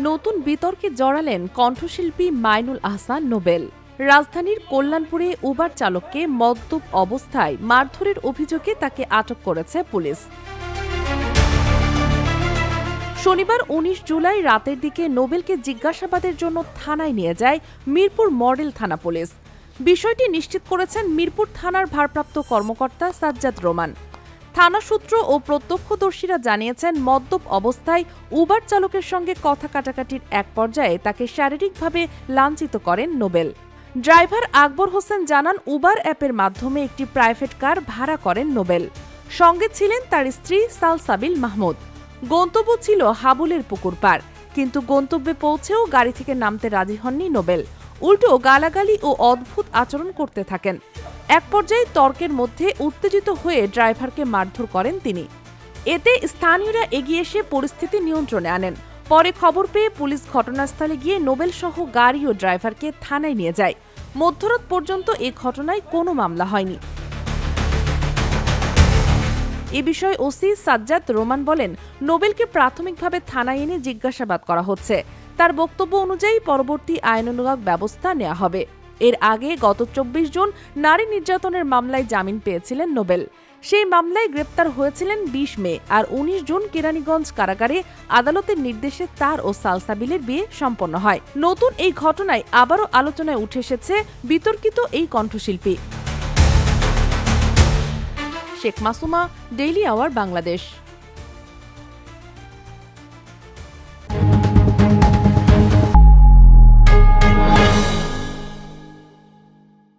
নতুন বিতর্কে জড়ালেন কণ্ঠশিল্পী মাইনুল আহসান নোবেল। রাজধানীর কল্যাণপুরে উবার চালককে মদ্যপ অবস্থায় মারধরের অভিযোগে তাকে আটক করেছে পুলিশ। শনিবার ১৯ জুলাই রাতের দিকে নোবেলকে জিজ্ঞাসাবাদের জন্য থানায় নিয়ে যায় মিরপুর মডেল থানা পুলিশ। বিষয়টি নিশ্চিত করেছেন মিরপুর থানার ভারপ্রাপ্ত কর্মকর্তা সাজ্জাদ রোমান। থানা সূত্র ও প্রত্যক্ষদর্শীরা জানিয়েছেন, মদ্যপ অবস্থায় উবার চালকের সঙ্গে কথা কাটাকাটির এক পর্যায়ে তাকে শারীরিকভাবে লাঞ্ছিত করেন নোবেল। ড্রাইভার আকবর হোসেন জানান, উবার অ্যাপের মাধ্যমে একটি প্রাইভেট কার ভাড়া করেন নোবেল। সঙ্গে ছিলেন তার স্ত্রী সালসাবিল মাহমুদ। গন্তব্য ছিল হাবুলের পুকুর পাড়, কিন্তু গন্তব্যে পৌঁছেও গাড়ি থেকে নামতে রাজি হননি নোবেল। উল্টো গালাগালি ও অদ্ভুত আচরণ করতে থাকেন। এক পর্যায়ে তর্কের মধ্যে উত্তেজিত হয়ে ড্রাইভারকে মারধর করেন তিনি। এতে স্থানীয়রা এগিয়ে এসে পরিস্থিতি নিয়ন্ত্রণে আনেন। পরে খবর পেয়ে পুলিশ ঘটনাস্থলে গিয়ে নোবেল সহ গাড়ি ও ড্রাইভারকে থানায় নিয়ে যায়। মধ্যরাত পর্যন্ত এ ঘটনায় কোনো মামলা হয়নি। এ বিষয়ে ওসি সাজ্জাদ রোমান বলেন, নোবেলকে প্রাথমিকভাবে থানায় এনে জিজ্ঞাসাবাদ করা হচ্ছে। তার বক্তব্য অনুযায়ী পরবর্তী আইনানুগ ব্যবস্থা নেওয়া হবে। এর আগে গত ২৪ জুন নারী নির্যাতনের মামলায় জামিন পেয়েছিলেন নোবেল। সেই মামলায় গ্রেপ্তার হয়েছিলেন ২০ মে, আর ১৯ জুন কেরানীগঞ্জ কারাগারে আদালতের নির্দেশে তার ও সালসাবিলের বিয়ে সম্পন্ন হয়। নতুন এই ঘটনায় আবারও আলোচনায় উঠে এসেছে বিতর্কিত এই কণ্ঠশিল্পী। Sheikh Masuma, daily hour, Bangladesh.